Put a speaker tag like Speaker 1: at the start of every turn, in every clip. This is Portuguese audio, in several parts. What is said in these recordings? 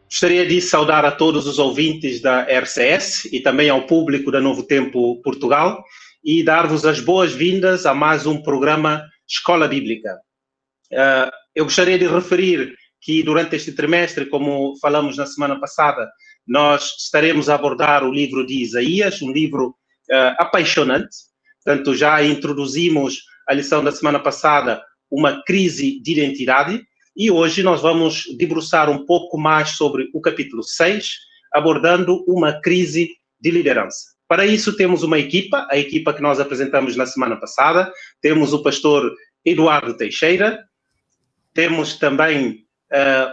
Speaker 1: Gostaria de saudar a todos os ouvintes da RCS e também ao público da Novo Tempo Portugal e dar-vos as boas-vindas a mais um programa Escola Bíblica. Eu gostaria de referir que durante este trimestre, como falamos na semana passada, nós estaremos a abordar o livro de Isaías, um livro apaixonante. Portanto, já introduzimos a lição da semana passada, uma crise de identidade, e hoje nós vamos debruçar um pouco mais sobre o capítulo 6, abordando uma crise de liderança. Para isso temos uma equipa, a equipa que nós apresentamos na semana passada. Temos o pastor Eduardo Teixeira, temos também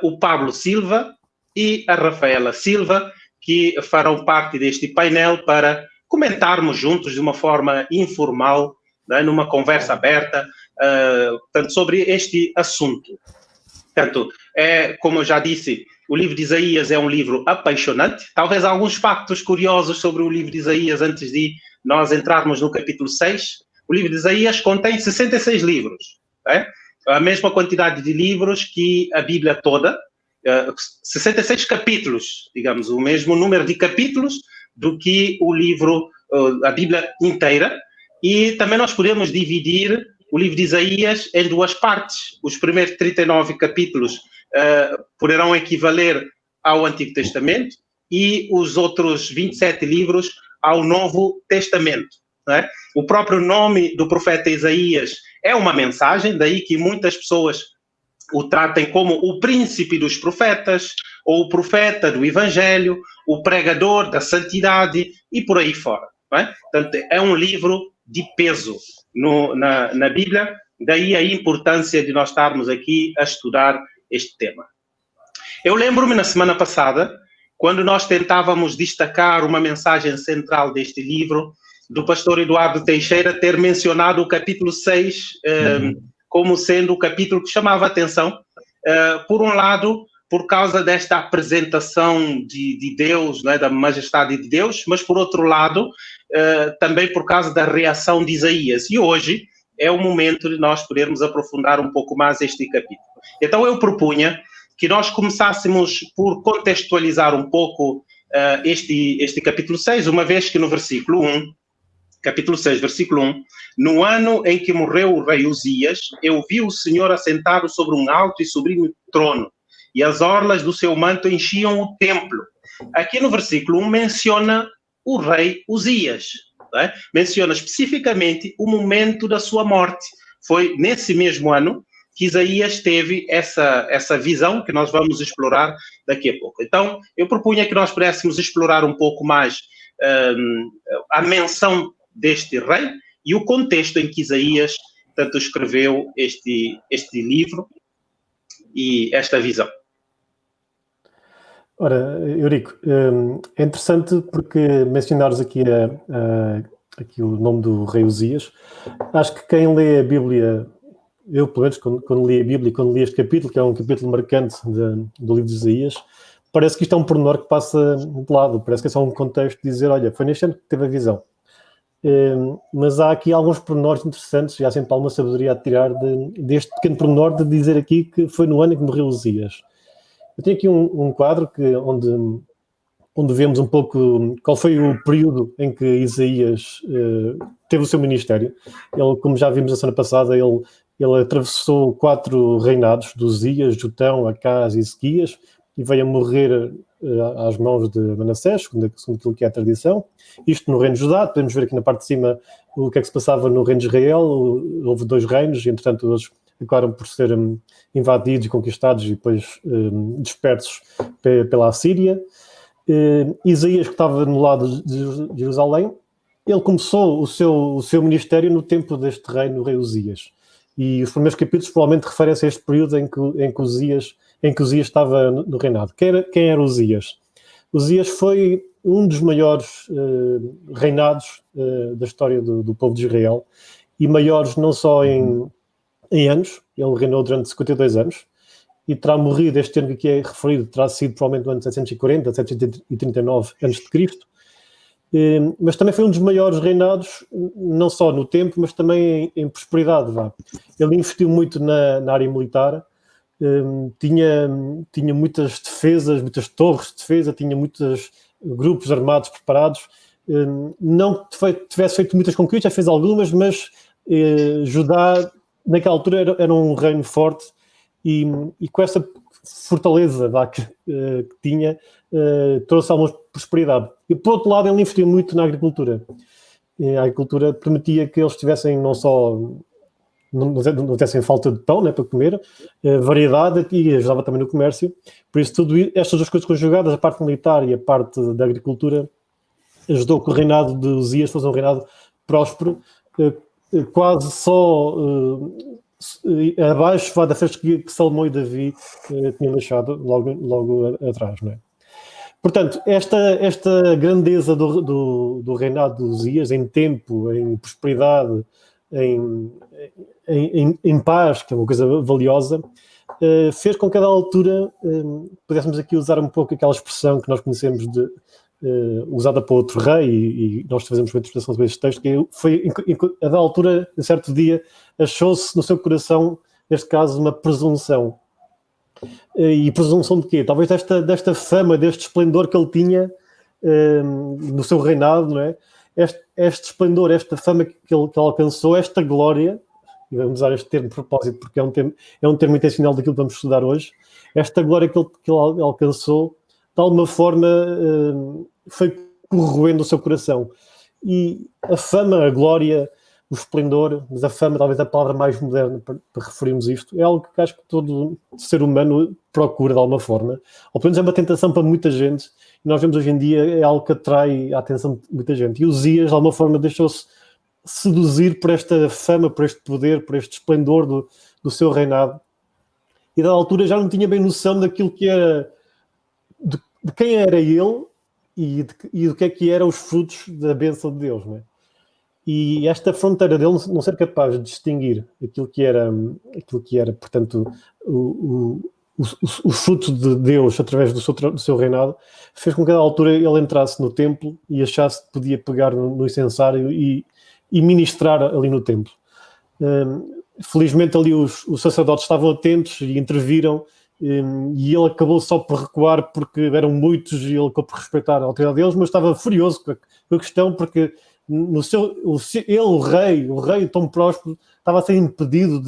Speaker 1: o Pablo Silva e a Rafaela Silva, que farão parte deste painel para comentarmos juntos de uma forma informal, né, numa conversa aberta, portanto, sobre este assunto. Portanto, como eu já disse, o livro de Isaías é um livro apaixonante. Talvez alguns factos curiosos sobre o livro de Isaías antes de nós entrarmos no capítulo 6. O livro de Isaías contém 66 livros, né? A mesma quantidade de livros que a Bíblia toda, 66 capítulos, digamos, o mesmo número de capítulos do que o livro, a Bíblia inteira. E também nós podemos dividir o livro de Isaías em duas partes. Os primeiros 39 capítulos poderão equivaler ao Antigo Testamento e os outros 27 livros ao Novo Testamento, né? O próprio nome do profeta Isaías é uma mensagem, daí que muitas pessoas o tratem como o príncipe dos profetas, ou o profeta do Evangelho, o pregador da santidade e por aí fora, né? Portanto, é um livro de peso na Bíblia, daí a importância de nós estarmos aqui a estudar este tema. Eu lembro-me na semana passada, quando nós tentávamos destacar uma mensagem central deste livro, do pastor Eduardo Teixeira ter mencionado o capítulo 6 como sendo o capítulo que chamava a atenção, por um lado, por causa desta apresentação de Deus, né, da majestade de Deus, mas por outro lado, também por causa da reação de Isaías. E hoje é o momento de nós podermos aprofundar um pouco mais este capítulo. Então eu propunha que nós começássemos por contextualizar um pouco este capítulo 6, uma vez que no versículo 1, capítulo 6, versículo 1, no ano em que morreu o rei Uzias, eu vi o Senhor assentado sobre um alto e sublime trono, e as orlas do seu manto enchiam o templo. Aqui no versículo 1 menciona o rei Uzias, né? Menciona especificamente o momento da sua morte. Foi nesse mesmo ano que Isaías teve essa visão que nós vamos explorar daqui a pouco. Então, eu propunha que nós pudéssemos explorar um pouco mais a menção deste rei e o contexto em que Isaías tanto escreveu este livro e esta visão.
Speaker 2: Ora, Eurico, é interessante porque mencionares aqui o nome do rei Uzias. Acho que quem lê a Bíblia, eu pelo menos quando li a Bíblia e quando li este capítulo, que é um capítulo marcante do livro de Isaías, parece que isto é um pormenor que passa de lado, parece que é só um contexto de dizer, olha, foi neste ano que teve a visão. Mas há aqui alguns pormenores interessantes, e há sempre alguma sabedoria a tirar deste pequeno pormenor de dizer aqui que foi no ano em que morreu Uzias. Eu tenho aqui um quadro onde vemos um pouco qual foi o período em que Isaías teve o seu ministério. Ele, como já vimos a semana passada, ele atravessou 4 reinados, de Uzias, Jotão, Acaz e Ezequias, e veio a morrer às mãos de Manassés, segundo aquilo que é a tradição. Isto no reino de Judá. Podemos ver aqui na parte de cima o que é que se passava no reino de Israel. Houve 2 reinos, e entretanto eles acabaram por ser invadidos e conquistados e depois dispersos pela Assíria. Isaías, que estava no lado de Jerusalém, ele começou o seu ministério no tempo deste rei Uzias. E os primeiros capítulos provavelmente referem-se a este período em que Uzias estava no reinado. Quem era Uzias? Uzias foi um dos maiores reinados da história do povo de Israel, e maiores não só em anos. Ele reinou durante 52 anos e terá morrido, este ano que aqui é referido, terá sido provavelmente no ano 740, 739 a.C., mas também foi um dos maiores reinados, não só no tempo, mas também em prosperidade. Ele investiu muito na área militar, tinha muitas defesas, muitas torres de defesa, tinha muitos grupos armados preparados. Não tivesse feito muitas conquistas, fez algumas, mas Judá, naquela altura, era um reino forte e com essa fortaleza que tinha, trouxe alguma prosperidade. E, por outro lado, ele investiu muito na agricultura. A agricultura permitia que eles tivessem não só... não tivessem falta de pão, né, para comer, variedade, e ajudava também no comércio. Por isso, estas duas coisas conjugadas, a parte militar e a parte da agricultura, ajudou que o reinado de Uzias fosse um reinado próspero, quase só abaixo da festa que Salomão e Davi tinham deixado logo atrás, não é? Portanto, esta grandeza do reinado de Uzias, em tempo, em prosperidade, em paz, que é uma coisa valiosa, fez com que a cada altura pudéssemos aqui usar um pouco aquela expressão que nós conhecemos usada para outro rei, e nós fazemos uma interpretação sobre este texto, que foi, a dada altura, em certo dia, achou-se no seu coração, neste caso, uma presunção. E presunção de quê? Talvez desta fama, deste esplendor que ele tinha no seu reinado, não é? Este esplendor, esta fama que ele alcançou, esta glória, e vamos usar este termo de propósito porque é um termo intencional daquilo que vamos estudar hoje, esta glória que ele alcançou, de alguma forma foi corroendo o seu coração. E a fama, a glória, o esplendor, mas a fama, talvez a palavra mais moderna para referirmos isto, é algo que acho que todo ser humano procura de alguma forma, ou pelo menos é uma tentação para muita gente, e nós vemos hoje em dia, é algo que atrai a atenção de muita gente. E Uzias, de alguma forma, deixou-se seduzir por esta fama, por este poder, por este esplendor do seu reinado, e da altura já não tinha bem noção daquilo que era, de quem era ele e do que eram os frutos da bênção de Deus, não é? E esta fronteira dele não ser capaz de distinguir aquilo que era portanto, o fruto de Deus através do seu reinado, fez com que a cada altura ele entrasse no templo e achasse que podia pegar no incensário e ministrar ali no templo. Felizmente ali os sacerdotes estavam atentos e interviram, e ele acabou só por recuar porque eram muitos e ele acabou por respeitar a autoridade deles, mas estava furioso com a questão porque o rei tão próspero, estava a ser impedido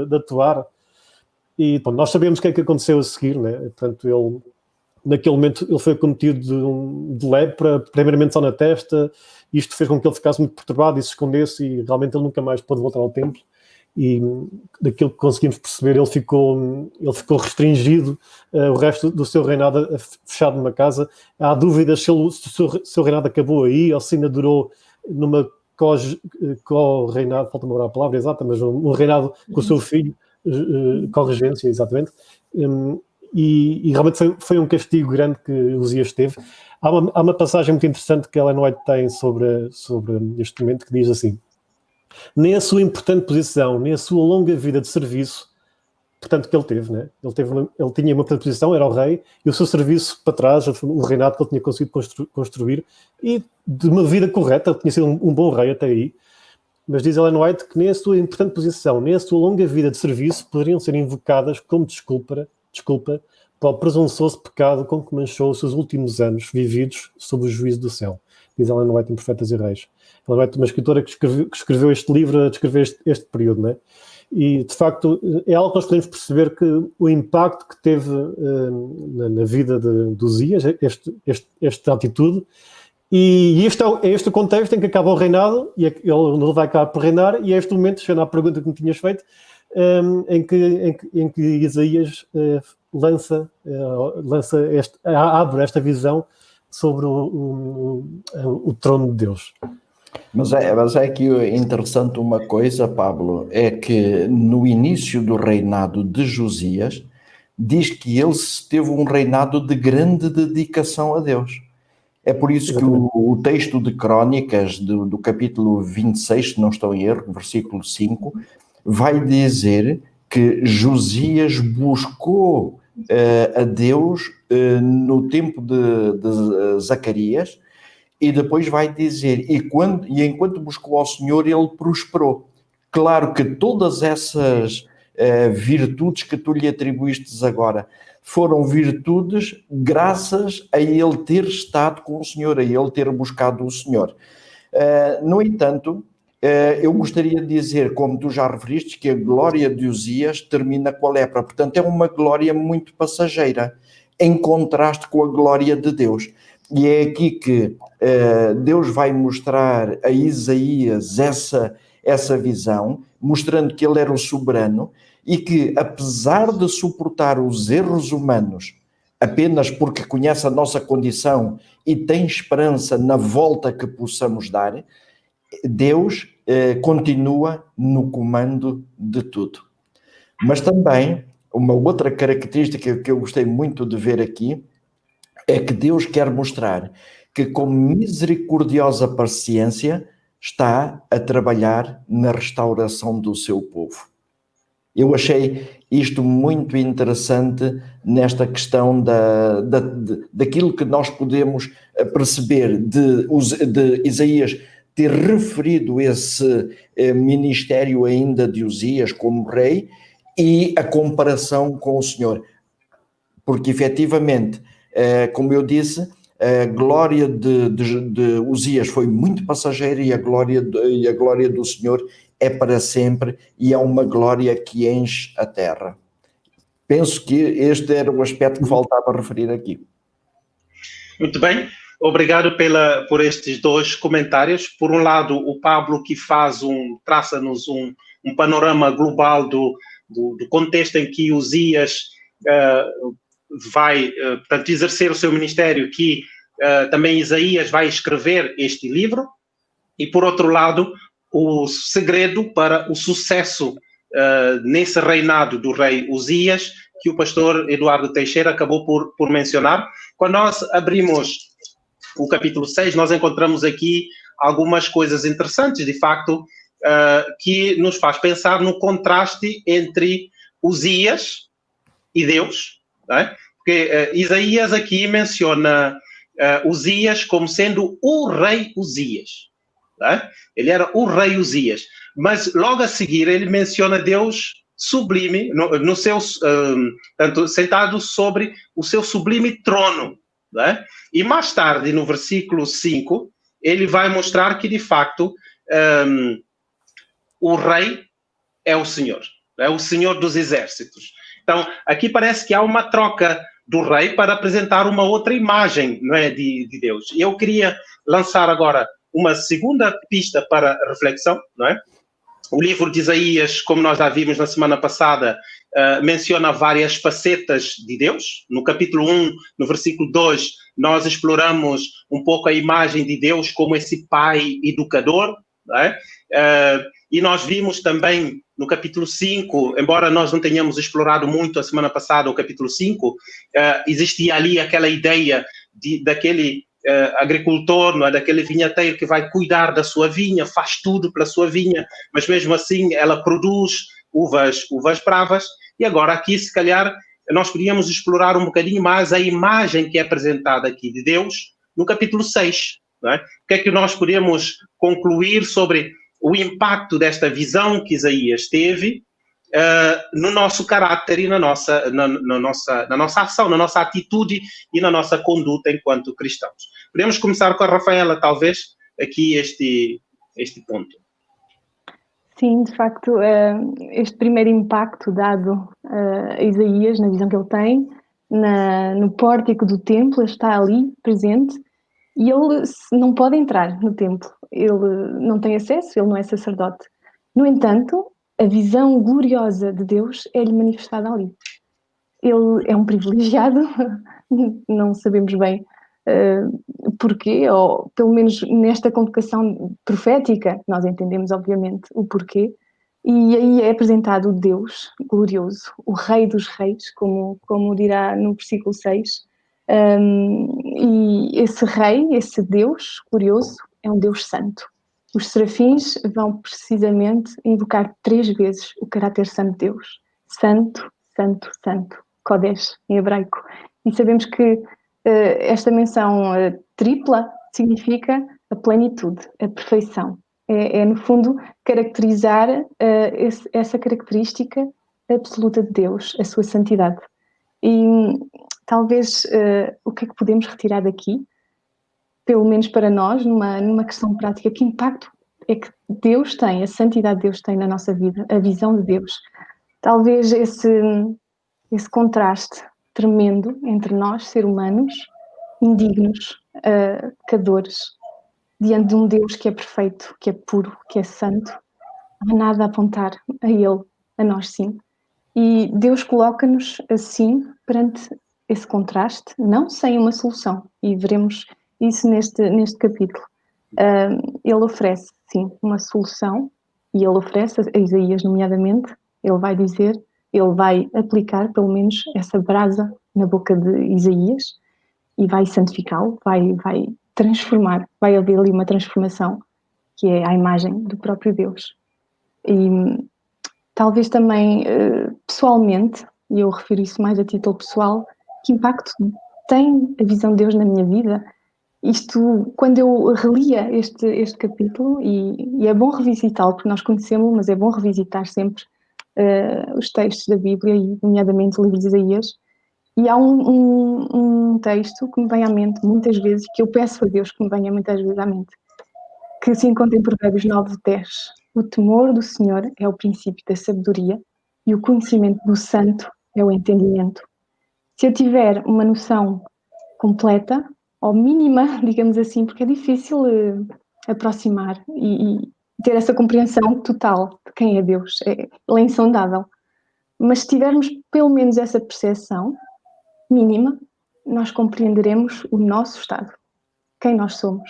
Speaker 2: de atuar. E bom, nós sabemos o que é que aconteceu a seguir, né? Portanto, ele, naquele momento, ele foi acometido de lepra, primeiramente só na testa. Isto fez com que ele ficasse muito perturbado e se escondesse, e realmente ele nunca mais pôde voltar ao templo. E daquilo que conseguimos perceber, ele ficou restringido o resto do seu reinado, fechado numa casa. Há dúvidas se o seu reinado acabou aí ou se ainda durou numa co-reinado, falta-me agora a palavra exata, mas um reinado com o seu filho, co-regência, exatamente. E realmente foi um castigo grande que Uzias teve. Há uma passagem muito interessante que Ellen White tem sobre este momento, que diz assim: nem a sua importante posição, nem a sua longa vida de serviço, portanto, que ele teve, né? Ele tinha uma importante posição, era o rei, e o seu serviço para trás, o reinado que ele tinha conseguido construir, e de uma vida correta, ele tinha sido um bom rei até aí. Mas diz Ellen White que nem a sua importante posição, nem a sua longa vida de serviço poderiam ser invocadas como desculpa para o presunçoso pecado com que manchou os seus últimos anos vividos sob o juízo do céu. Diz Ellen White em Profetas e Reis. Ellen White é uma escritora que escreveu este livro a descrever este período, não é? E, de facto, é algo que nós podemos perceber que o impacto que teve na vida de Uzias, esta atitude, e este o contexto em que acaba o reinado, e ele não vai acabar por reinar, e é este momento, chegando à pergunta que me tinhas feito, em que Isaías abre esta visão sobre o trono de Deus.
Speaker 3: Mas é aqui interessante uma coisa, Pablo, é que no início do reinado de Josias, diz que ele teve um reinado de grande dedicação a Deus. É por isso que o texto de Crônicas, do capítulo 26, se não estou em erro, versículo 5, vai dizer que Josias buscou a Deus no tempo de Zacarias, e depois vai dizer, e enquanto buscou ao Senhor, ele prosperou. Claro que todas essas virtudes que tu lhe atribuístes agora. Foram virtudes graças a ele ter estado com o Senhor, a ele ter buscado o Senhor. No entanto, eu gostaria de dizer, como tu já referiste, que a glória de Uzias termina com a lepra. Portanto, é uma glória muito passageira, em contraste com a glória de Deus. E é aqui que Deus vai mostrar a Isaías essa visão, mostrando que ele era o soberano e que, apesar de suportar os erros humanos, apenas porque conhece a nossa condição e tem esperança na volta que possamos dar, Deus continua no comando de tudo. Mas também, uma outra característica que eu gostei muito de ver aqui, é que Deus quer mostrar que com misericordiosa paciência está a trabalhar na restauração do seu povo. Eu achei isto muito interessante nesta questão daquilo que nós podemos perceber de Isaías ter referido esse ministério ainda de Uzias como rei e a comparação com o Senhor. Porque efetivamente, como eu disse, a glória de Uzias foi muito passageira e a glória do Senhor é para sempre e é uma glória que enche a terra. Penso que este era o aspecto que faltava referir aqui.
Speaker 1: Muito bem, obrigado por estes dois comentários. Por um lado, o Pablo que traça-nos um panorama global do contexto em que Uzias vai, portanto, exercer o seu ministério, que também Isaías vai escrever este livro, e por outro lado, o segredo para o sucesso nesse reinado do rei Uzias, que o pastor Eduardo Teixeira acabou por mencionar. Quando nós abrimos o capítulo 6, nós encontramos aqui algumas coisas interessantes, de facto, que nos faz pensar no contraste entre Uzias e Deus, não é? Porque Isaías aqui menciona Uzias como sendo o rei Uzias. É? Ele era o rei Uzias, mas logo a seguir ele menciona Deus sublime, no seu, tanto sentado sobre o seu sublime trono. É? E mais tarde, no versículo 5, ele vai mostrar que de facto o rei é o Senhor dos exércitos. Então, aqui parece que há uma troca do rei para apresentar uma outra imagem, não é, de Deus. E eu queria lançar agora uma segunda pista para reflexão, não é? O livro de Isaías, como nós já vimos na semana passada, menciona várias facetas de Deus. No capítulo 1, no versículo 2, nós exploramos um pouco a imagem de Deus como esse pai educador, não é? E nós vimos também no capítulo 5, embora nós não tenhamos explorado muito a semana passada o capítulo 5, existia ali aquela ideia daquele agricultor, não é? Daquele vinhateiro que vai cuidar da sua vinha, faz tudo pela sua vinha, mas mesmo assim ela produz uvas bravas. E agora aqui, se calhar, nós podíamos explorar um bocadinho mais a imagem que é apresentada aqui de Deus no capítulo 6. Não é? O que é que nós podemos concluir sobre o impacto desta visão que Isaías teve no nosso caráter e na nossa ação, na nossa atitude e na nossa conduta enquanto cristãos. Podemos começar com a Rafaela, talvez, aqui este ponto.
Speaker 4: Sim, de facto, este primeiro impacto dado a Isaías, na visão que ele tem, no pórtico do templo, está ali presente, e ele não pode entrar no templo, ele não tem acesso, ele não é sacerdote. No entanto, a visão gloriosa de Deus é-lhe manifestada ali. Ele é um privilegiado, não sabemos bem porquê, ou pelo menos nesta convocação profética, nós entendemos obviamente o porquê, e aí é apresentado o Deus glorioso, o Rei dos Reis, como dirá no versículo 6, e esse Rei, esse Deus glorioso, é um Deus santo. Os serafins vão precisamente invocar 3 vezes o caráter santo de Deus. Santo, santo, santo. Kodesh, em hebraico. E sabemos que esta menção tripla significa a plenitude, a perfeição. É no fundo, caracterizar essa característica absoluta de Deus, a sua santidade. E talvez o que é que podemos retirar daqui, pelo menos para nós, numa questão prática, que impacto é que Deus tem, a santidade de Deus tem na nossa vida, a visão de Deus. Talvez esse contraste tremendo entre nós, seres humanos, indignos, pecadores, diante de um Deus que é perfeito, que é puro, que é santo. Não há nada a apontar a Ele, a nós sim. E Deus coloca-nos assim, perante esse contraste, não sem uma solução. E veremos isso neste capítulo. Ele oferece, sim, uma solução, e ele oferece a Isaías, nomeadamente, ele vai dizer, ele vai aplicar, pelo menos, essa brasa na boca de Isaías, e vai santificá-lo, vai transformar, vai haver ali uma transformação, que é a imagem do próprio Deus. E talvez também, pessoalmente, e eu refiro isso mais a título pessoal, que impacto tem a visão de Deus na minha vida? Isto, quando eu relia este capítulo, e é bom revisitá-lo, porque nós conhecemos, mas é bom revisitar sempre os textos da Bíblia, e nomeadamente o livro de Isaías, e há um texto que me vem à mente muitas vezes, que eu peço a Deus que me venha muitas vezes à mente, que se encontra em Provérbios 9:10. O temor do Senhor é o princípio da sabedoria, e o conhecimento do santo é o entendimento. Se eu tiver uma noção completa, ou mínima, digamos assim, porque é difícil aproximar e ter essa compreensão total de quem é Deus, ele é insondável. Mas se tivermos pelo menos essa percepção mínima, nós compreenderemos o nosso estado, quem nós somos,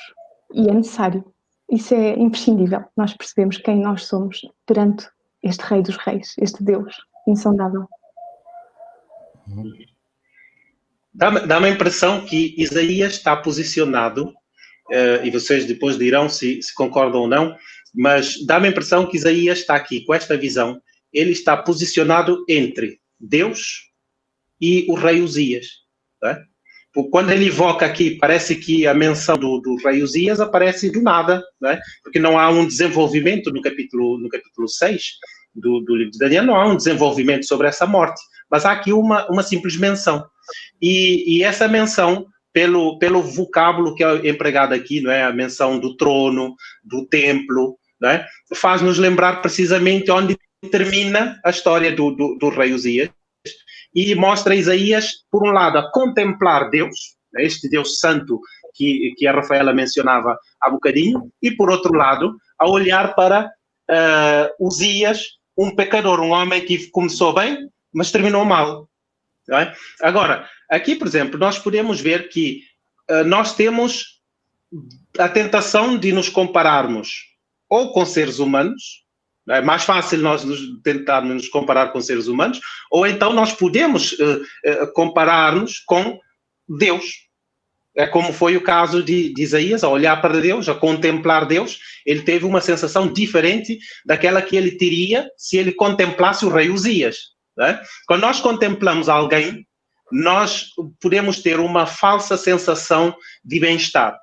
Speaker 4: e é necessário. Isso é imprescindível, nós percebemos quem nós somos perante este Rei dos Reis, este Deus insondável.
Speaker 1: Dá-me a impressão que Isaías está posicionado, e vocês depois dirão se concordam ou não, mas dá-me a impressão que Isaías está aqui com esta visão, ele está posicionado entre Deus e o rei Uzias. Né? Quando ele evoca aqui, parece que a menção do rei Uzias aparece do nada, né? Porque não há um desenvolvimento no capítulo 6 do livro de Daniel, não há um desenvolvimento sobre essa morte, mas há aqui uma simples menção. E essa menção, pelo vocábulo que é empregado aqui, não é? A menção do trono, do templo, não é? Faz-nos lembrar precisamente onde termina a história do rei Uzias, e mostra Isaías, por um lado, a contemplar Deus, este Deus santo que a Rafaela mencionava há bocadinho, e por outro lado, a olhar para Uzias, um pecador, um homem que começou bem, mas terminou mal. Não é? Agora, aqui, por exemplo, nós podemos ver que nós temos a tentação de nos compararmos ou com seres humanos. É mais fácil nós tentarmos nos comparar com seres humanos, ou então nós podemos comparar-nos com Deus. É como foi o caso de Isaías, a olhar para Deus, a contemplar Deus, ele teve uma sensação diferente daquela que ele teria se ele contemplasse o rei Uzias. Né? Quando nós contemplamos alguém, nós podemos ter uma falsa sensação de bem-estar.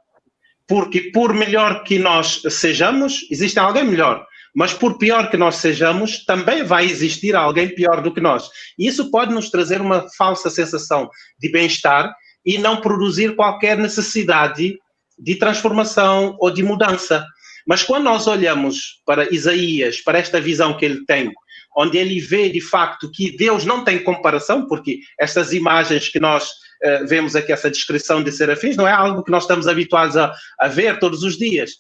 Speaker 1: Porque por melhor que nós sejamos, existe alguém melhor. Mas por pior que nós sejamos, também vai existir alguém pior do que nós. E isso pode nos trazer uma falsa sensação de bem-estar e não produzir qualquer necessidade de transformação ou de mudança. Mas quando nós olhamos para Isaías, para esta visão que ele tem, onde ele vê de facto que Deus não tem comparação, porque estas imagens que nós vemos aqui, essa descrição de serafins, não é algo que nós estamos habituados a ver todos os dias.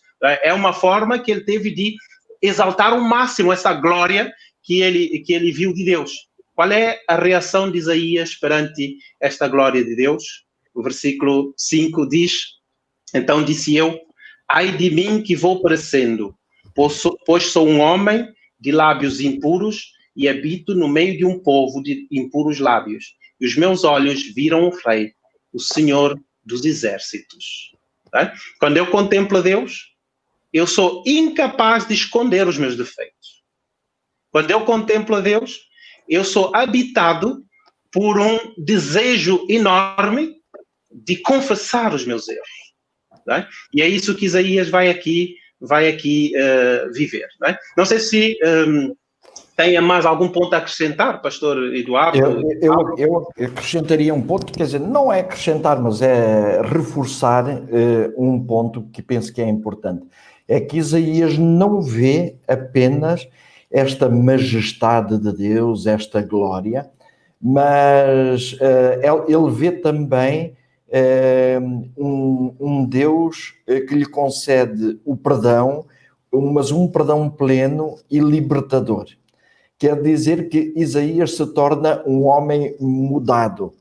Speaker 1: É uma forma que ele teve de exaltar ao máximo essa glória que ele viu de Deus. Qual é a reação de Isaías perante esta glória de Deus? O versículo 5 diz: então disse eu, ai de mim que vou perecendo, pois sou um homem de lábios impuros e habito no meio de um povo de impuros lábios. E os meus olhos viram o Rei, o Senhor dos exércitos. Tá? Quando eu contemplo a Deus, eu sou incapaz de esconder os meus defeitos. Quando eu contemplo a Deus, eu sou habitado por um desejo enorme de confessar os meus erros. Não é? E é isso que Isaías vai aqui viver. Não é? Não sei se Tem mais algum ponto a acrescentar, pastor Eduardo?
Speaker 3: Eu acrescentaria um ponto, quer dizer, não é acrescentar, mas é reforçar um ponto que penso que é importante. É que Isaías não vê apenas esta majestade de Deus, esta glória, mas ele vê também um Deus que lhe concede o perdão, mas um perdão pleno e libertador. Quer dizer que Isaías se torna um homem mudado.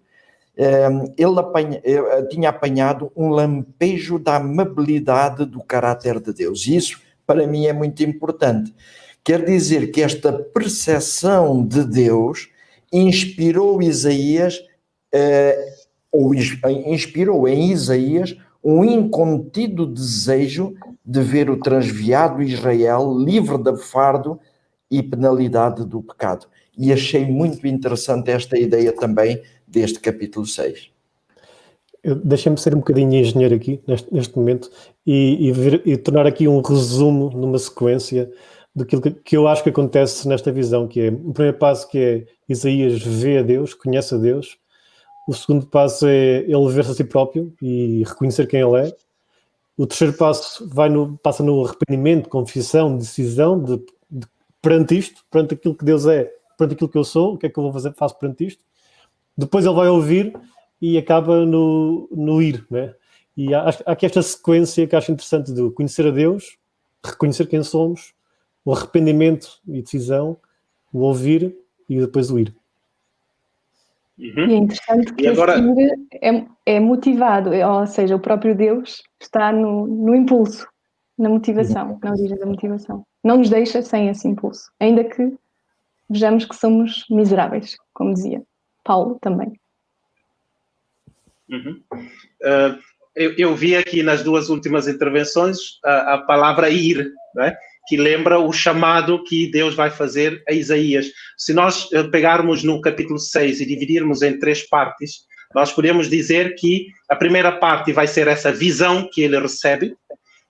Speaker 3: Ele tinha apanhado um lampejo da amabilidade do caráter de Deus. E isso, para mim, é muito importante. Quer dizer que esta percepção de Deus inspirou em Isaías um incontido desejo de ver o transviado Israel livre de fardo e penalidade do pecado. E achei muito interessante esta ideia também deste capítulo 6.
Speaker 2: Deixem-me ser um bocadinho engenheiro aqui, neste momento, e tornar aqui um resumo numa sequência daquilo que eu acho que acontece nesta visão, que é o primeiro passo, que é Isaías vê a Deus, conhece a Deus. O segundo passo é ele ver-se a si próprio e reconhecer quem ele é. O terceiro passo passa no arrependimento, confissão, decisão perante isto, perante aquilo que Deus é, perante aquilo que eu sou, o que é que eu vou fazer, faço perante isto. Depois ele vai ouvir e acaba no ir, né? E há aqui esta sequência que acho interessante de conhecer a Deus, reconhecer quem somos, o arrependimento e decisão, o ouvir e depois o ir.
Speaker 4: Uhum. E é interessante que agora é motivado, ou seja, o próprio Deus está no impulso, na motivação, na origem da motivação. Não nos deixa sem esse impulso, ainda que vejamos que somos miseráveis, como dizia Paulo também.
Speaker 1: Uhum. Eu vi aqui nas duas últimas intervenções a palavra ir, né? Que lembra o chamado que Deus vai fazer a Isaías. Se nós pegarmos no capítulo 6 e dividirmos em 3 partes, nós podemos dizer que a primeira parte vai ser essa visão que ele recebe.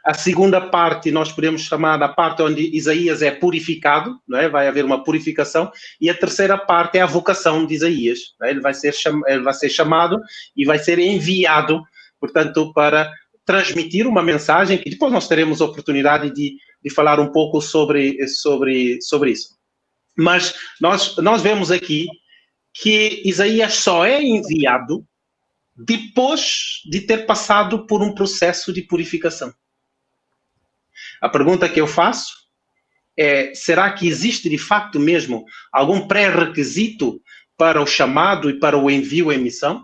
Speaker 1: A segunda parte nós podemos chamar a parte onde Isaías é purificado, não é? Vai haver uma purificação. E a terceira parte é a vocação de Isaías, não é? Ele vai ser chamado e vai ser enviado, portanto, para transmitir uma mensagem que depois nós teremos a oportunidade de falar um pouco sobre isso. Mas nós vemos aqui que Isaías só é enviado depois de ter passado por um processo de purificação. A pergunta que eu faço é: será que existe de facto mesmo algum pré-requisito para o chamado e para o envio em missão?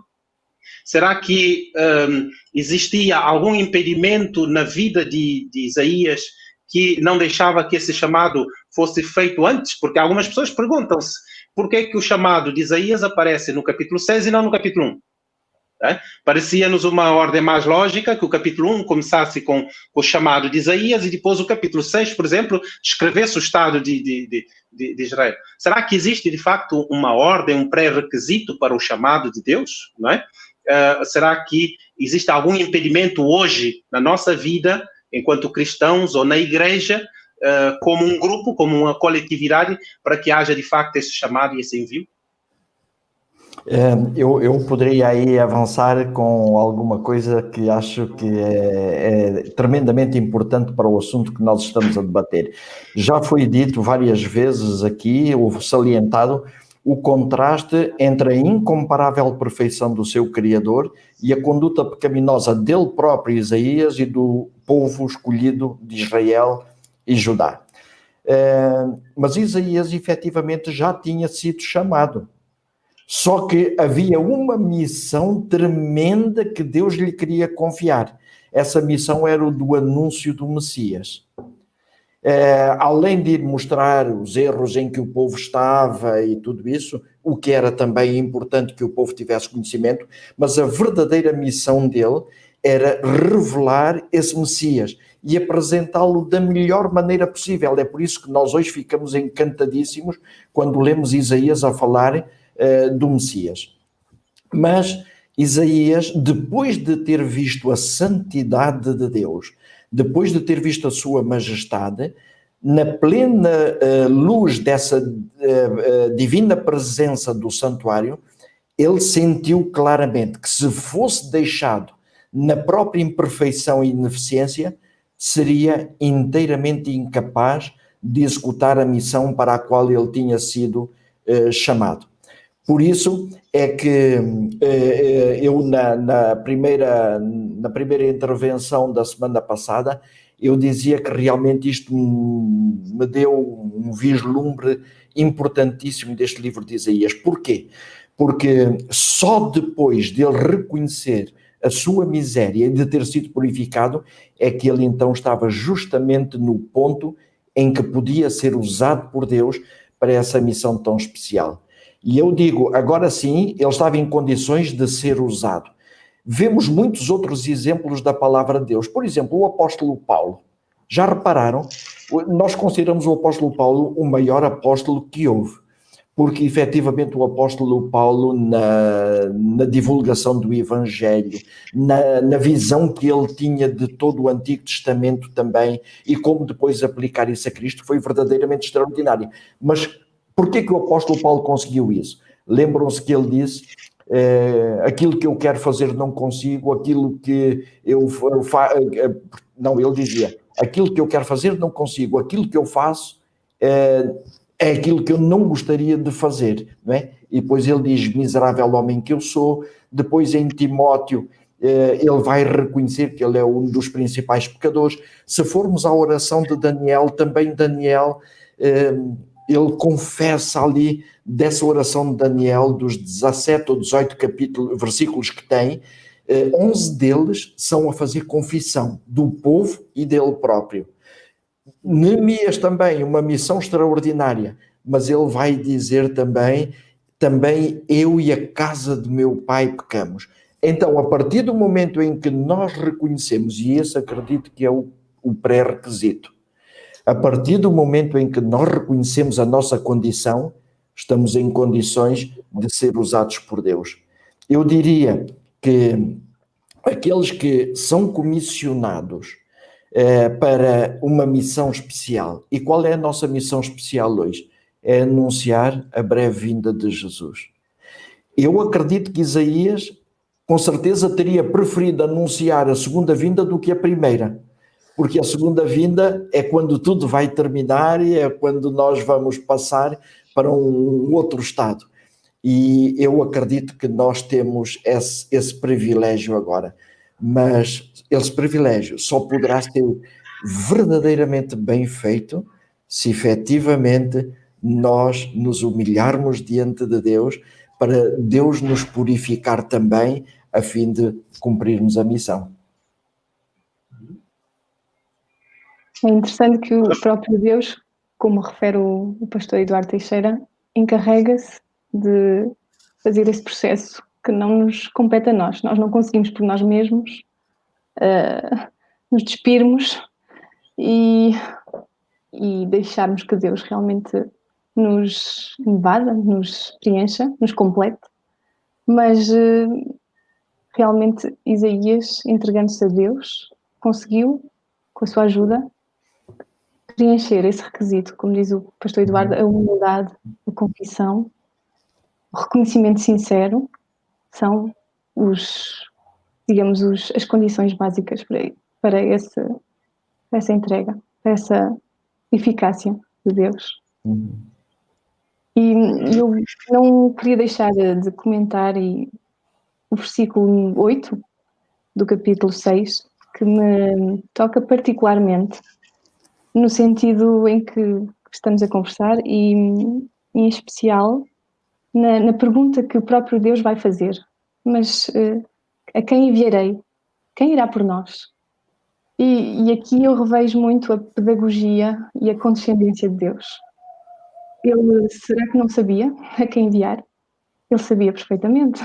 Speaker 1: Será que existia algum impedimento na vida de Isaías que não deixava que esse chamado fosse feito antes? Porque algumas pessoas perguntam-se por que o chamado de Isaías aparece no capítulo 6 e não no capítulo 1. Parecia-nos uma ordem mais lógica que o capítulo 1 começasse com o chamado de Isaías e depois o capítulo 6, por exemplo, descrevesse o estado de Israel. Será que existe de facto uma ordem, um pré-requisito para o chamado de Deus? Não é? Será que existe algum impedimento hoje na nossa vida, enquanto cristãos ou na igreja, como um grupo, como uma coletividade, para que haja de facto esse chamado e esse envio?
Speaker 3: Eu poderia aí avançar com alguma coisa que acho que é tremendamente importante para o assunto que nós estamos a debater. Já foi dito várias vezes aqui, ou salientado, o contraste entre a incomparável perfeição do seu Criador e a conduta pecaminosa dele próprio, Isaías, e do povo escolhido de Israel e Judá. Mas Isaías efetivamente já tinha sido chamado. Só que havia uma missão tremenda que Deus lhe queria confiar. Essa missão era o do anúncio do Messias. Além de mostrar os erros em que o povo estava e tudo isso, o que era também importante que o povo tivesse conhecimento, mas a verdadeira missão dele era revelar esse Messias e apresentá-lo da melhor maneira possível. É por isso que nós hoje ficamos encantadíssimos quando lemos Isaías a falar do Messias. Mas Isaías, depois de ter visto a santidade de Deus, depois de ter visto a sua majestade, na plena luz dessa divina presença do santuário, ele sentiu claramente que se fosse deixado na própria imperfeição e ineficiência, seria inteiramente incapaz de executar a missão para a qual ele tinha sido chamado. Por isso é que eu na primeira intervenção da semana passada, eu dizia que realmente isto me deu um vislumbre importantíssimo deste livro de Isaías. Porquê? Porque só depois de ele reconhecer a sua miséria e de ter sido purificado, é que ele então estava justamente no ponto em que podia ser usado por Deus para essa missão tão especial. E eu digo, agora sim, ele estava em condições de ser usado. Vemos muitos outros exemplos da palavra de Deus. Por exemplo, o apóstolo Paulo. Já repararam? Nós consideramos o apóstolo Paulo o maior apóstolo que houve, porque efetivamente o apóstolo Paulo, na divulgação do Evangelho, na visão que ele tinha de todo o Antigo Testamento também, e como depois aplicar isso a Cristo, foi verdadeiramente extraordinário. Mas porquê que o apóstolo Paulo conseguiu isso? Lembram-se que ele disse, aquilo que eu quero fazer não consigo, aquilo que eu faço... Não, ele dizia, aquilo que eu quero fazer não consigo, aquilo que eu faço é aquilo que eu não gostaria de fazer, não é? E depois ele diz, miserável homem que eu sou. Depois em Timóteo, ele vai reconhecer que ele é um dos principais pecadores. Se formos à oração de Daniel, também Daniel, ele confessa ali, dessa oração de Daniel, dos 17 ou 18 versículos que tem, 11 deles são a fazer confissão do povo e dele próprio. Neemias também, uma missão extraordinária, mas ele vai dizer também eu e a casa de meu pai pecamos. Então, a partir do momento em que nós reconhecemos, e esse acredito que é o pré-requisito, a partir do momento em que nós reconhecemos a nossa condição, estamos em condições de ser usados por Deus. Eu diria que aqueles que são comissionados para uma missão especial. E qual é a nossa missão especial hoje? É anunciar a breve vinda de Jesus. Eu acredito que Isaías, com certeza, teria preferido anunciar a segunda vinda do que a primeira, porque a segunda vinda é quando tudo vai terminar e é quando nós vamos passar para um outro estado. E eu acredito que nós temos esse privilégio agora. Mas esse privilégio só poderá ser verdadeiramente bem feito se efetivamente nós nos humilharmos diante de Deus, para Deus nos purificar também, a fim de cumprirmos a missão.
Speaker 4: É interessante que o próprio Deus, como refere o pastor Eduardo Teixeira, encarrega-se de fazer esse processo que não nos compete a nós. Nós não conseguimos por nós mesmos nos despirmos e deixarmos que Deus realmente nos invada, nos preencha, nos complete. Mas realmente Isaías, entregando-se a Deus, conseguiu, com a sua ajuda, preencher esse requisito, como diz o pastor Eduardo, a humildade, a confissão, o reconhecimento sincero, são as condições básicas para essa entrega, para essa eficácia de Deus. E eu não queria deixar de comentar o versículo 8 do capítulo 6, que me toca particularmente, no sentido em que estamos a conversar e, em especial, na pergunta que o próprio Deus vai fazer. Mas a quem enviarei? Quem irá por nós? E aqui eu revejo muito a pedagogia e a condescendência de Deus. Ele, será que não sabia a quem enviar? Ele sabia perfeitamente.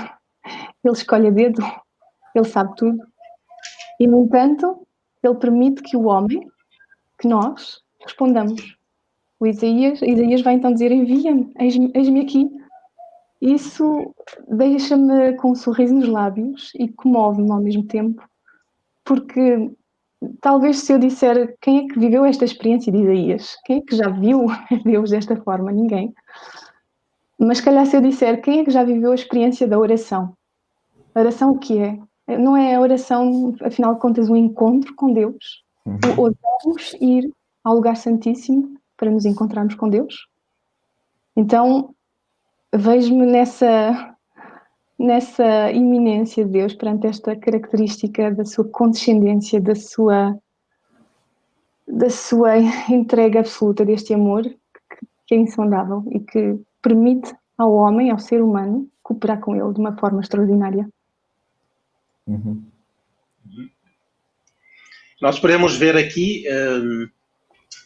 Speaker 4: Ele escolhe a dedo. Ele sabe tudo. E, no entanto, ele permite que o homem, que nós, respondamos. Isaías vai então dizer, envia-me, eis-me aqui. Isso deixa-me com um sorriso nos lábios e comove-me ao mesmo tempo, porque talvez se eu disser quem é que viveu esta experiência de Isaías, quem é que já viu Deus desta forma? Ninguém. Mas, se calhar, se eu disser quem é que já viveu a experiência da oração? A oração o que é? Não é a oração, afinal de contas, um encontro com Deus? Ousamos ir ao lugar santíssimo para nos encontrarmos com Deus? Então, vejo-me nessa iminência de Deus perante esta característica da sua condescendência, da sua entrega absoluta deste amor que é insondável e que permite ao homem, ao ser humano, cooperar com ele de uma forma extraordinária.
Speaker 1: Nós podemos ver aqui,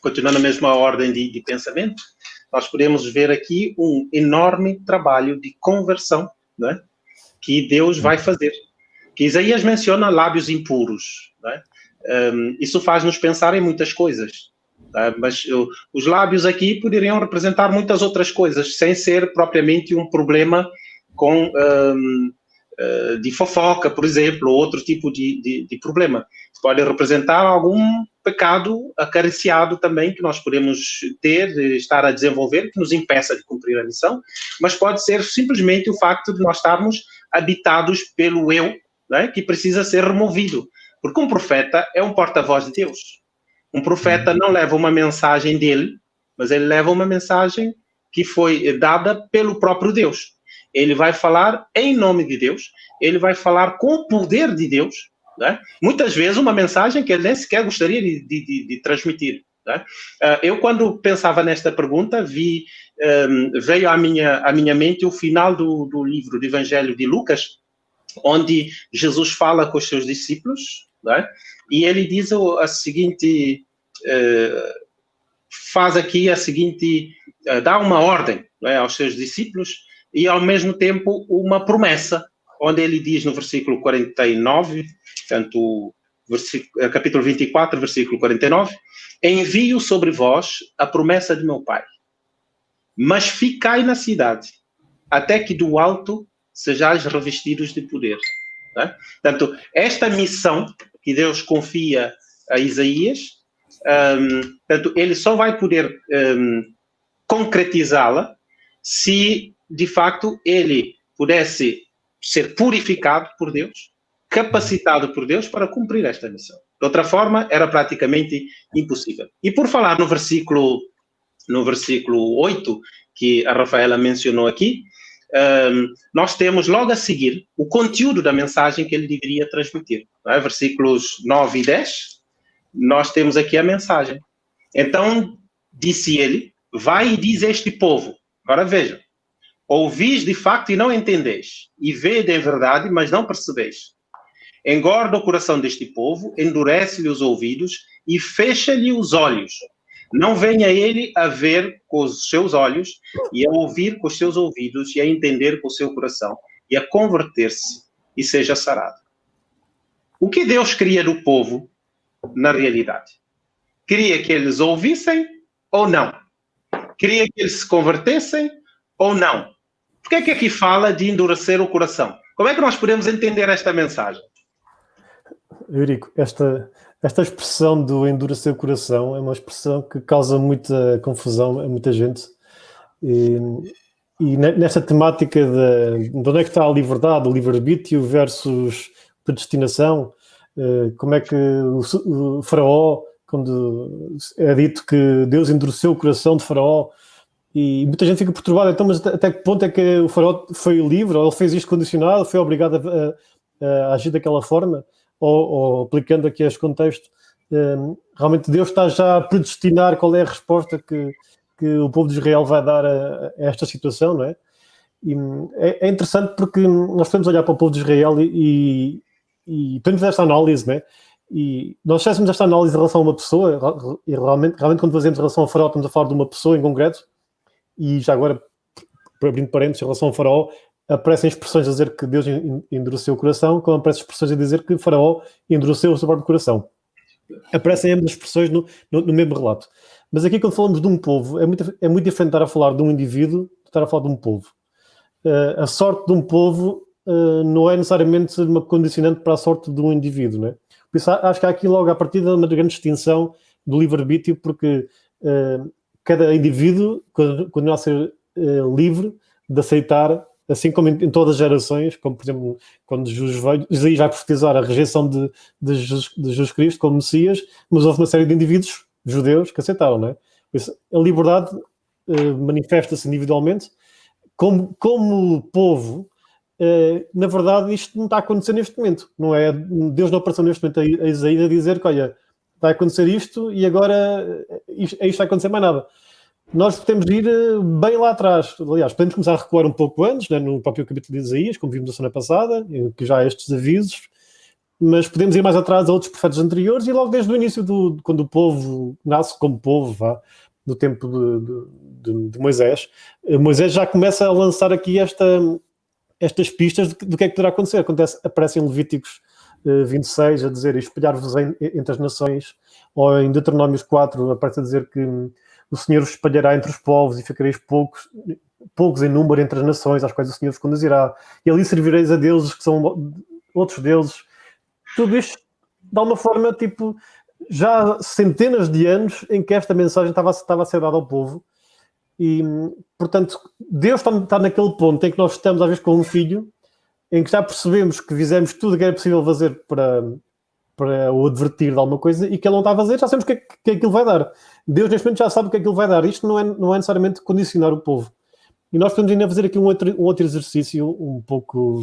Speaker 1: continuando a mesma ordem de pensamento, nós podemos ver aqui um enorme trabalho de conversão, não é? Que Deus vai fazer. Que Isaías menciona lábios impuros, não é? Isso faz-nos pensar em muitas coisas. Mas os lábios aqui poderiam representar muitas outras coisas, sem ser propriamente um problema de fofoca, por exemplo, ou outro tipo de problema. Pode representar algum pecado acariciado também que nós podemos ter, estar a desenvolver, que nos impeça de cumprir a missão, mas pode ser simplesmente o facto de nós estarmos habitados pelo eu, né, que precisa ser removido. Porque um profeta é um porta-voz de Deus. Um profeta não leva uma mensagem dele, mas ele leva uma mensagem que foi dada pelo próprio Deus. Ele vai falar em nome de Deus, ele vai falar com o poder de Deus, né? Muitas vezes uma mensagem que ele nem sequer gostaria de transmitir. Né? Eu, quando pensava nesta pergunta, veio à minha mente o final do livro do Evangelho de Lucas, onde Jesus fala com os seus discípulos, né? E ele diz a seguinte, faz aqui a seguinte, dá uma ordem, né, aos seus discípulos e ao mesmo tempo uma promessa, onde ele diz no versículo 49, portanto, capítulo 24, versículo 49, envio sobre vós a promessa de meu Pai, mas ficai na cidade, até que do alto sejais revestidos de poder. Né? Portanto, esta missão que Deus confia a Isaías, portanto, ele só vai poder concretizá-la se, de facto, ele pudesse ser purificado por Deus, capacitado por Deus para cumprir esta missão. De outra forma, era praticamente impossível. E por falar no versículo 8, que a Rafaela mencionou aqui, nós temos logo a seguir o conteúdo da mensagem que ele deveria transmitir. Não é? Versículos 9 e 10, nós temos aqui a mensagem. Então, disse ele, vai e diz a este povo, agora vejam, ouvis de facto e não entendeis, e vede em verdade, mas não percebeis. Engorda o coração deste povo, endurece-lhe os ouvidos e fecha-lhe os olhos. Não venha ele a ver com os seus olhos e a ouvir com os seus ouvidos e a entender com o seu coração e a converter-se e seja sarado. O que Deus queria do povo, na realidade? Queria que eles ouvissem ou não? Queria que eles se convertessem ou não? Por que é que aqui fala de endurecer o coração? Como é que nós podemos entender esta mensagem?
Speaker 2: Eurico, esta expressão do endurecer o coração é uma expressão que causa muita confusão a muita gente. E nesta temática de onde é que está a liberdade, o livre-arbítrio versus predestinação, como é que o faraó, quando é dito que Deus endureceu o coração de faraó, e muita gente fica perturbada, então, mas até que ponto é que o faraó foi livre, ou ele fez isto condicionado, foi obrigado a agir daquela forma, ou aplicando aqui este contexto, realmente Deus está já a predestinar qual é a resposta que o povo de Israel vai dar a esta situação, não é? E é interessante porque nós podemos olhar para o povo de Israel e temos esta análise, não é? E nós fizéssemos esta análise em relação a uma pessoa, e realmente quando fazemos em relação ao faraó, estamos a falar de uma pessoa em concreto, e já agora, abrindo parênteses, em relação ao faraó, aparecem expressões a dizer que Deus endureceu o coração, como aparecem expressões a dizer que o faraó endureceu o seu próprio coração. Aparecem ambas expressões no mesmo relato. Mas aqui, quando falamos de um povo, é muito diferente estar a falar de um indivíduo de estar a falar de um povo. A sorte de um povo não é necessariamente uma condicionante para a sorte de um indivíduo, não é? Por isso acho que há aqui logo à partida uma grande distinção do livre-arbítrio, porque cada indivíduo continua a ser livre de aceitar, assim como em todas as gerações, como por exemplo quando Isaías vai profetizar a rejeição de Jesus Cristo como Messias, mas houve uma série de indivíduos judeus que aceitaram, não é? Por isso, a liberdade manifesta-se individualmente. Como povo, na verdade isto não está a acontecer neste momento, não é? Deus não apareceu neste momento a Isaías a dizer que, olha, vai acontecer isto e agora isto vai acontecer mais nada. Nós podemos ir bem lá atrás. Aliás, podemos começar a recuar um pouco antes, né, no próprio capítulo de Isaías, como vimos na semana passada, que já há estes avisos, mas podemos ir mais atrás a outros profetas anteriores e logo desde o início, quando o povo nasce como povo, no tempo de Moisés, Moisés já começa a lançar aqui estas pistas do que é que poderá acontecer. Aparece em Levíticos 26 a dizer: espalhar-vos entre as nações, ou em Deuteronômios 4 aparece a dizer que o Senhor vos espalhará entre os povos e ficareis poucos em número entre as nações às quais o Senhor vos conduzirá, e ali servireis a deuses que são outros deuses. Tudo isto dá uma forma, tipo, já há centenas de anos em que esta mensagem estava a ser dada ao povo. E, portanto, Deus está naquele ponto em que nós estamos, às vezes, com um filho, em que já percebemos que fizemos tudo o que era possível fazer para o advertir de alguma coisa e que ele não está a fazer, já sabemos o que aquilo vai dar. Deus, neste momento, já sabe o que aquilo vai dar. Isto não é necessariamente condicionar o povo. E nós podemos ainda fazer aqui um outro exercício um pouco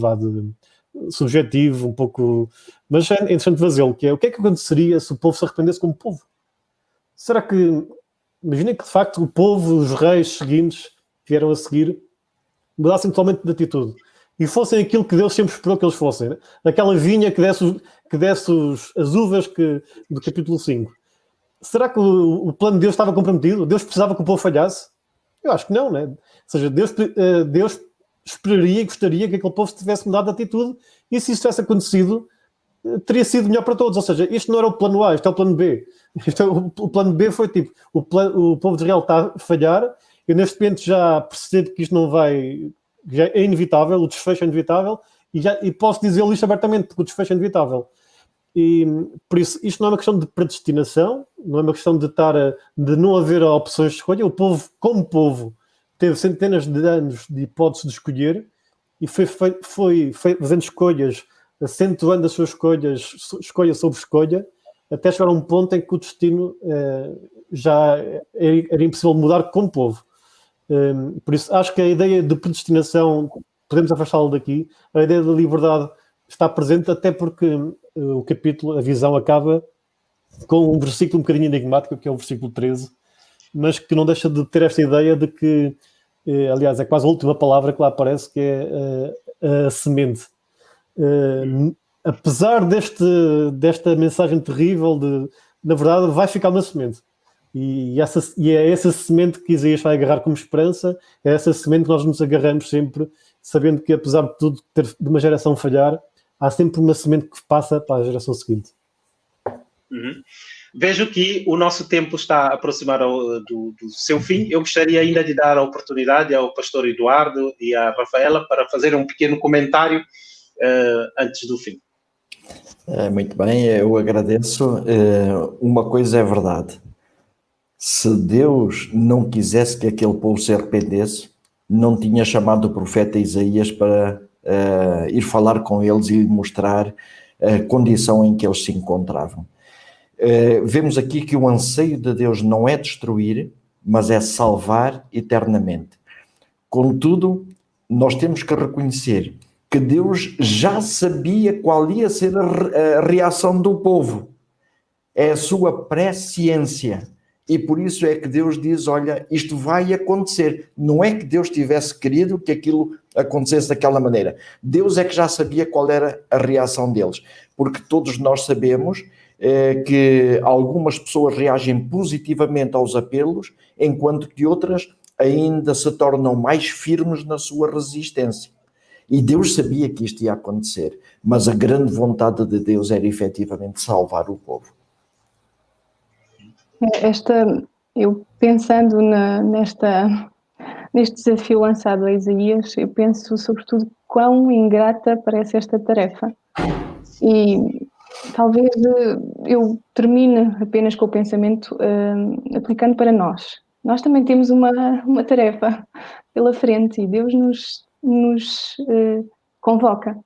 Speaker 2: subjetivo, um pouco... Mas é interessante fazê-lo, que é: o que é que aconteceria se o povo se arrependesse como povo? Será que... Imaginem que, de facto, o povo, os reis seguintes que vieram a seguir, mudassem totalmente de atitude e fossem aquilo que Deus sempre esperou que eles fossem, né? Aquela vinha que desse as uvas do capítulo 5. Será que o plano de Deus estava comprometido? Deus precisava que o povo falhasse? Eu acho que não, né? Ou seja, Deus esperaria e gostaria que aquele povo tivesse mudado de atitude, e se isso tivesse acontecido, teria sido melhor para todos. Ou seja, isto não era o plano A, isto é o plano B. O plano B foi tipo: o povo de Israel está a falhar, eu neste momento já percebo que isto não vai... Já é inevitável, o desfecho é inevitável, e posso dizer-lhe isto abertamente, porque o desfecho é inevitável. E por isso, isto não é uma questão de predestinação, não é uma questão de não haver opções de escolha. O povo, como povo, teve centenas de anos de hipóteses de escolher e foi fazendo escolhas, acentuando as suas escolha sobre escolha, até chegar a um ponto em que o destino já era impossível mudar como povo. Por isso, acho que a ideia de predestinação, podemos afastá-la daqui. A ideia da liberdade está presente, até porque o capítulo, a visão, acaba com um versículo um bocadinho enigmático, que é o versículo 13, mas que não deixa de ter esta ideia de que, aliás, é quase a última palavra que lá aparece, que é a semente. Apesar desta mensagem terrível, na verdade, vai ficar uma semente. E é essa semente que Isaías vai agarrar como esperança, é essa semente que nós nos agarramos sempre, sabendo que, apesar de tudo, de uma geração falhar, há sempre uma semente que passa para a geração seguinte.
Speaker 1: Uhum. Vejo que o nosso tempo está a aproximar do seu fim. Eu gostaria ainda de dar a oportunidade ao pastor Eduardo e à Rafaela para fazer um pequeno comentário antes do fim.
Speaker 3: Muito bem, eu agradeço. Uma coisa é verdade: se Deus não quisesse que aquele povo se arrependesse, não tinha chamado o profeta Isaías para ir falar com eles e mostrar a condição em que eles se encontravam. Vemos aqui que o anseio de Deus não é destruir, mas é salvar eternamente. Contudo, nós temos que reconhecer que Deus já sabia qual ia ser a reação do povo. É a sua presciência. E por isso é que Deus diz: olha, isto vai acontecer. Não é que Deus tivesse querido que aquilo acontecesse daquela maneira. Deus é que já sabia qual era a reação deles. Porque todos nós sabemos que algumas pessoas reagem positivamente aos apelos, enquanto que outras ainda se tornam mais firmes na sua resistência. E Deus sabia que isto ia acontecer, mas a grande vontade de Deus era efetivamente salvar o povo.
Speaker 4: Eu pensando neste desafio lançado a Isaías, eu penso sobretudo quão ingrata parece esta tarefa. E talvez eu termine apenas com o pensamento aplicando para nós. Nós também temos uma tarefa pela frente e Deus nos convoca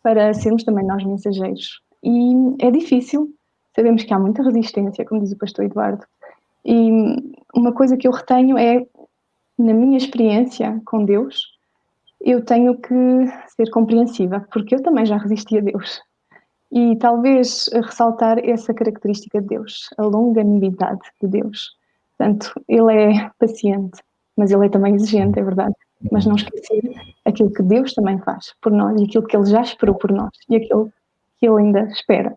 Speaker 4: para sermos também nós mensageiros. E é difícil, sabemos que há muita resistência, como diz o pastor Eduardo. E uma coisa que eu retenho é, na minha experiência com Deus, eu tenho que ser compreensiva, porque eu também já resisti a Deus. E talvez ressaltar essa característica de Deus, a longanimidade de Deus. Portanto, Ele é paciente, mas Ele é também exigente, é verdade. Mas não esquecer aquilo que Deus também faz por nós e aquilo que Ele já esperou por nós e aquilo que Ele ainda espera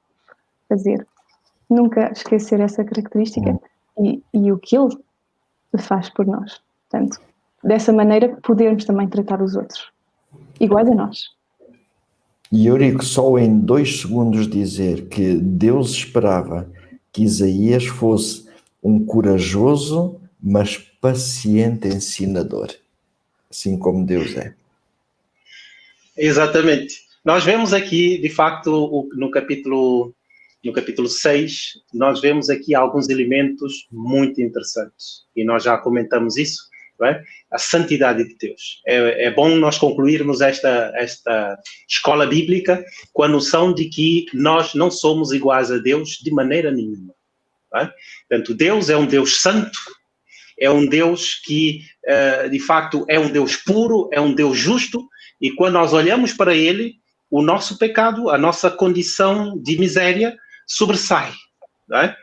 Speaker 4: fazer. Nunca esquecer essa característica e o que Ele faz por nós. Portanto, dessa maneira podermos também tratar os outros iguais a nós.
Speaker 3: E Eurico, só em 2 segundos dizer que Deus esperava que Isaías fosse um corajoso, mas paciente ensinador, assim como Deus é.
Speaker 1: Exatamente. Nós vemos aqui, de facto, no capítulo 6, nós vemos aqui alguns elementos muito interessantes. E nós já comentamos isso, não é? A santidade de Deus. É bom nós concluirmos esta escola bíblica com a noção de que nós não somos iguais a Deus de maneira nenhuma. Não é? Portanto, Deus é um Deus santo, é um Deus que, de facto, é um Deus puro, é um Deus justo, e quando nós olhamos para Ele, o nosso pecado, a nossa condição de miséria sobressai. Não é?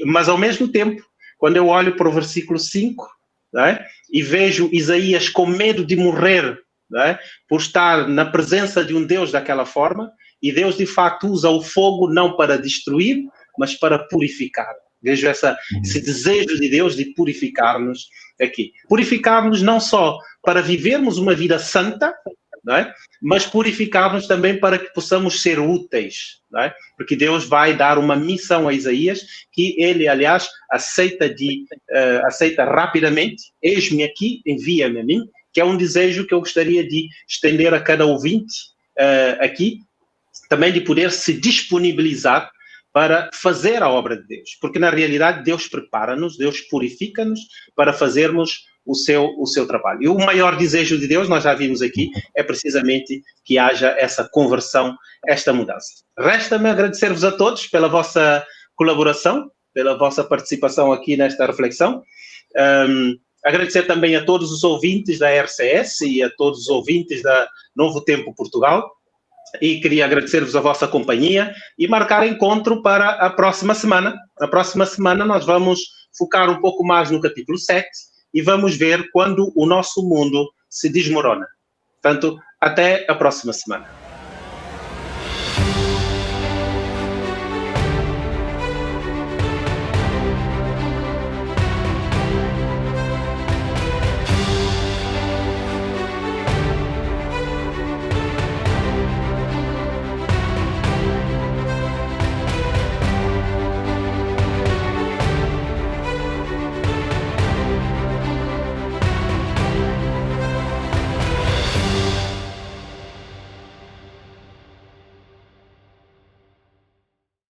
Speaker 1: Mas, ao mesmo tempo, quando eu olho para o versículo 5, não é? E vejo Isaías com medo de morrer, não é? Por estar na presença de um Deus daquela forma, e Deus, de facto, usa o fogo não para destruir, mas para purificar. Vejo esse desejo de Deus de purificar-nos aqui. Purificar-nos não só para vivermos uma vida santa, não é? Mas purificar-nos também para que possamos ser úteis, não é? Porque Deus vai dar uma missão a Isaías que ele, aliás, aceita rapidamente. Eis-me aqui, envia-me a mim, que é um desejo que eu gostaria de estender a cada ouvinte aqui, também de poder se disponibilizar para fazer a obra de Deus. Porque, na realidade, Deus prepara-nos, Deus purifica-nos para fazermos o seu trabalho. E o maior desejo de Deus, nós já vimos aqui, é precisamente que haja essa conversão, esta mudança. Resta-me agradecer-vos a todos pela vossa colaboração, pela vossa participação aqui nesta reflexão. Agradecer também a todos os ouvintes da RCS e a todos os ouvintes da Novo Tempo Portugal. E queria agradecer-vos a vossa companhia e marcar encontro para a próxima semana. Na próxima semana nós vamos focar um pouco mais no capítulo 7 e vamos ver quando o nosso mundo se desmorona. Portanto, até a próxima semana.